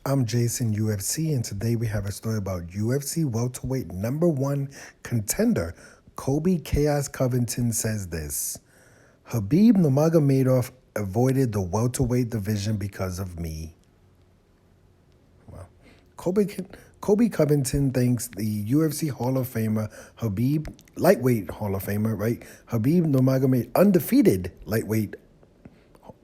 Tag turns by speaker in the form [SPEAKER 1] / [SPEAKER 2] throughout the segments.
[SPEAKER 1] I'm Jason UFC, and today we have a story about UFC welterweight #1 contender Colby Chaos Covington says this: Khabib Nurmagomedov avoided the welterweight division because of me. Well, Colby Covington thanks the UFC Hall of Famer lightweight Hall of Famer, right? Khabib Nurmagomedov, undefeated lightweight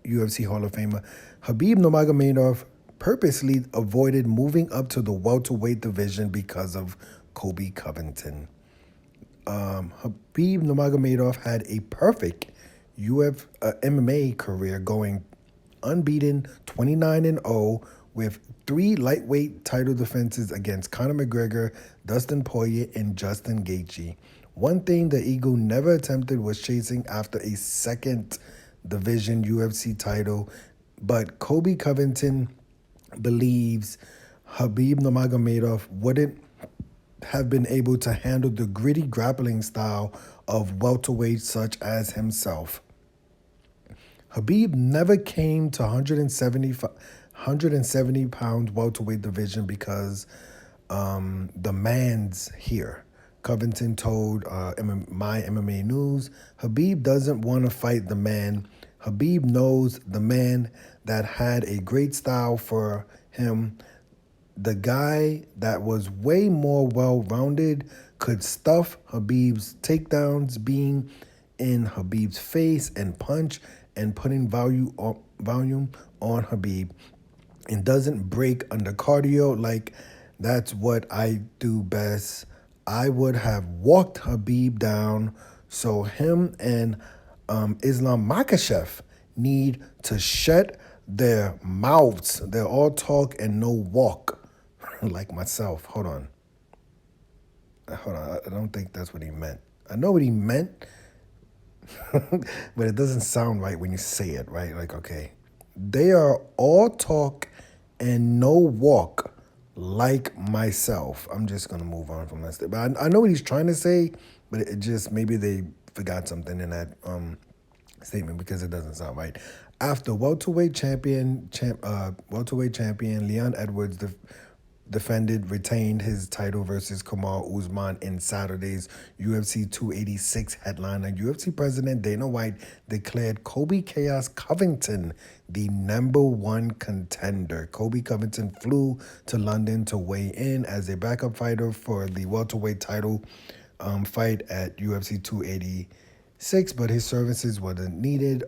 [SPEAKER 1] UFC Hall of Famer. Khabib Nurmagomedov purposely avoided moving up to the welterweight division because of Colby Covington. Khabib Nurmagomedov had a perfect MMA career, going unbeaten 29-0 with 3 lightweight title defenses against Conor McGregor, Dustin Poirier, and Justin Gaethje. One thing the Eagle never attempted was chasing after a second division UFC title, but Colby Covington believes Khabib Nurmagomedov wouldn't have been able to handle the gritty grappling style of welterweights such as himself. Khabib never came to 170 pound welterweight division because the man's here. Covington told My MMA News, Khabib doesn't want to fight the man. Khabib knows the man that had a great style for him. The guy that was way more well-rounded could stuff Khabib's takedowns, being in Khabib's face and punch and putting volume on Khabib, and doesn't break under cardio. Like, that's what I do best. I would have walked Khabib down. So him and Islam Makhachev need to shut their mouths. They're all talk and no walk, like myself. Hold on. I don't think that's what he meant. I know what he meant, but it doesn't sound right when you say it, right? Like, okay. They are all talk and no walk, like myself. I'm just going to move on from that statement. But I know what he's trying to say, but it just, maybe they forgot something in that statement because it doesn't sound right. After welterweight champion Leon Edwards retained his title versus Kamaru Usman in Saturday's UFC 286 headliner, UFC President Dana White declared Colby Chaos Covington the #1 contender. Colby Covington flew to London to weigh in as a backup fighter for the welterweight title fight at UFC 286, but his services wasn't needed.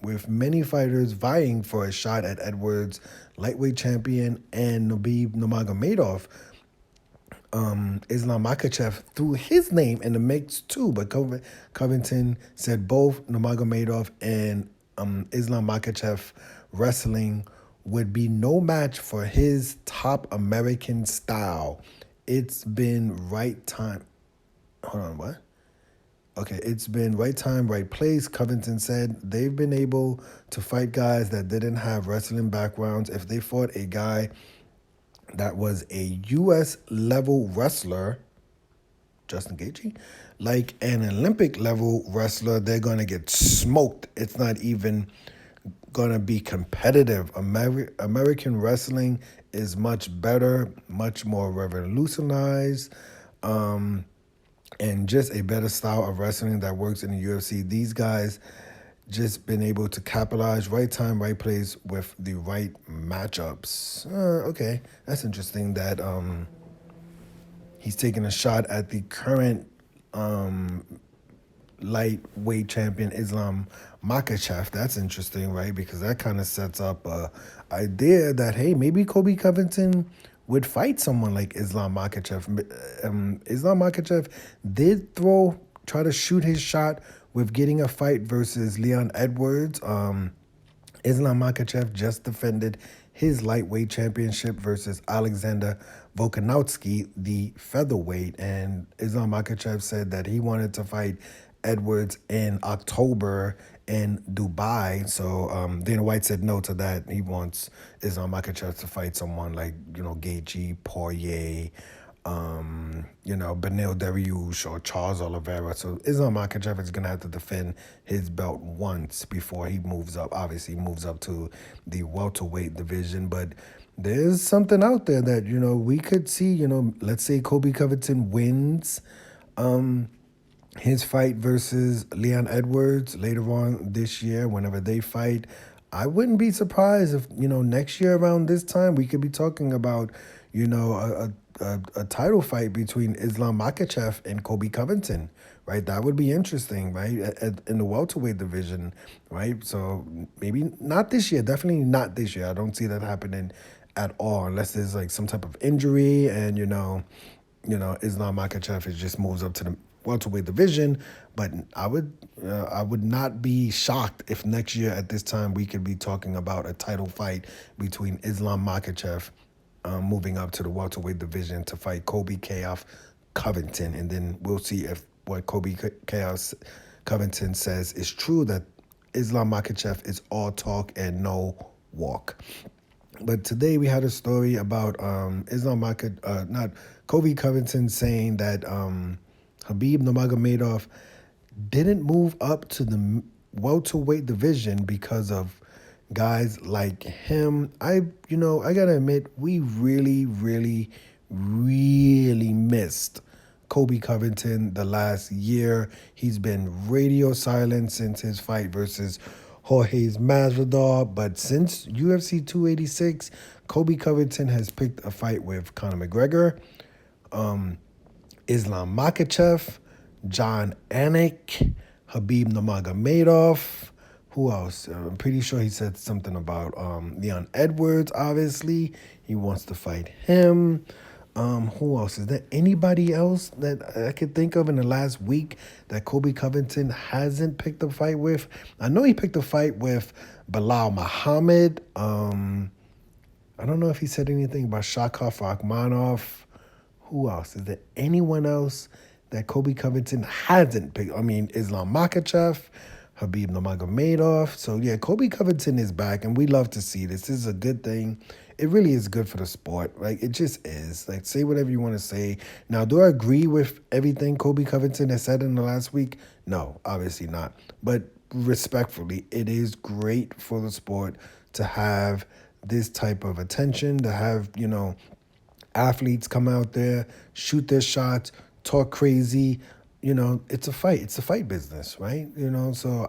[SPEAKER 1] With many fighters vying for a shot at Edwards' lightweight champion and Khabib Nurmagomedov, Islam Makhachev threw his name in the mix too, but Covington said both Nurmagomedov and Islam Makhachev wrestling would be no match for his top American style. It's been right time. Hold on, what? Okay, it's been right time, right place, Covington said. They've been able to fight guys that didn't have wrestling backgrounds. If they fought a guy that was a U.S. level wrestler, Justin Gaethje, like an Olympic level wrestler, they're going to get smoked. It's not even going to be competitive. American wrestling is much better, much more revolutionized, and just a better style of wrestling that works in the UFC. These guys just been able to capitalize, right time, right place with the right matchups. Okay, that's interesting that he's taking a shot at the current lightweight champion Islam Makhachev. That's interesting, right? Because that kind of sets up a idea that, hey, maybe Colby Covington would fight someone like Islam Makhachev. Islam Makhachev did try to shoot his shot with getting a fight versus Leon Edwards. Islam Makhachev just defended his lightweight championship versus Alexander Volkanovski, the featherweight, and Islam Makhachev said that he wanted to fight Edwards in October in Dubai. So Dana White said no to that. He wants Islam Makhachev to fight someone like, Gaethje, Poirier, Beneil Dariush or Charles Oliveira. So Islam Makhachev is going to have to defend his belt once before he moves up. Obviously, he moves up to the welterweight division. But there's something out there that, we could see, let's say Colby Covington wins his fight versus Leon Edwards later on this year, whenever they fight. I wouldn't be surprised if, next year around this time, we could be talking about, a title fight between Islam Makhachev and Colby Covington, right? That would be interesting, right? In the welterweight division, right? So maybe not this year, definitely not this year. I don't see that happening at all unless there's like some type of injury and, Islam Makhachev just moves up to the welterweight division. But I would not be shocked if next year at this time we could be talking about a title fight between Islam Makhachev moving up to the welterweight division to fight Colby Chaos Covington. And then we'll see if what Colby Chaos Covington says is true, that Islam Makhachev is all talk and no walk. But today we had a story about Colby Covington saying that Khabib Nurmagomedov didn't move up to the welterweight division because of guys like him. I gotta admit, we really, really, really missed Colby Covington the last year. He's been radio silent since his fight versus Jorge Masvidal. But since UFC 286, Colby Covington has picked a fight with Conor McGregor, Islam Makhachev, John Anik, Khabib Nurmagomedov. Who else? I'm pretty sure he said something about Leon Edwards, obviously. He wants to fight him. Who else? Is there anybody else that I could think of in the last week that Colby Covington hasn't picked a fight with? I know he picked a fight with Bilal Muhammad. I don't know if he said anything about Shakar Rakhmonov. Who else? Is there anyone else that Colby Covington hasn't picked? I mean, Islam Makhachev, Khabib Nurmagomedov. So, yeah, Colby Covington is back, and we love to see this. This is a good thing. It really is good for the sport. Like, it just is. Like, say whatever you want to say. Now, do I agree with everything Colby Covington has said in the last week? No, obviously not. But respectfully, it is great for the sport to have this type of attention, to have, athletes come out there, shoot their shots, talk crazy. It's a fight. It's a fight business, right? So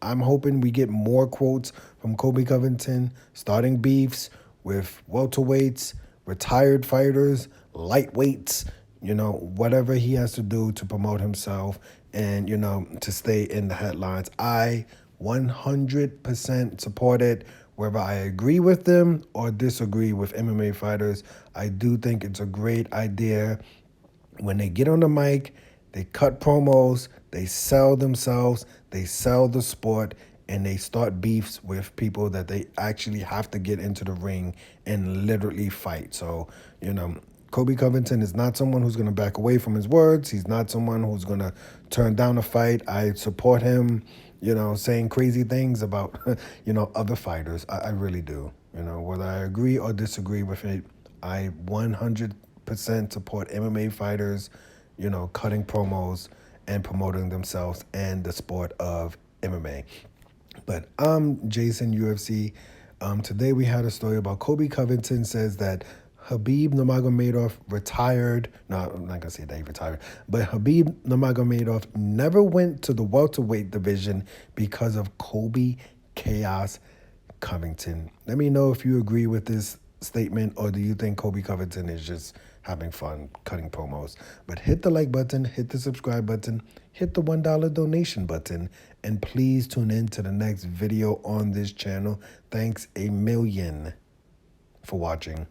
[SPEAKER 1] I'm hoping we get more quotes from Colby Covington, starting beefs with welterweights, retired fighters, lightweights, whatever he has to do to promote himself and, to stay in the headlines. I 100% support it. Whether I agree with them or disagree with MMA fighters, I do think it's a great idea. When they get on the mic, they cut promos, they sell themselves, they sell the sport, and they start beefs with people that they actually have to get into the ring and literally fight. So, Colby Covington is not someone who's going to back away from his words. He's not someone who's going to turn down a fight. I support him, saying crazy things about, other fighters. I really do. Whether I agree or disagree with it, I 100% support MMA fighters, cutting promos and promoting themselves and the sport of MMA. But I'm Jason UFC. Today we had a story about Colby Covington says that Khabib Nurmagomedov retired. No, I'm not going to say that he retired. But Khabib Nurmagomedov never went to the welterweight division because of Colby Chaos Covington. Let me know if you agree with this statement or do you think Colby Covington is just having fun cutting promos. But hit the like button, hit the subscribe button, hit the $1 donation button, and please tune in to the next video on this channel. Thanks a million for watching.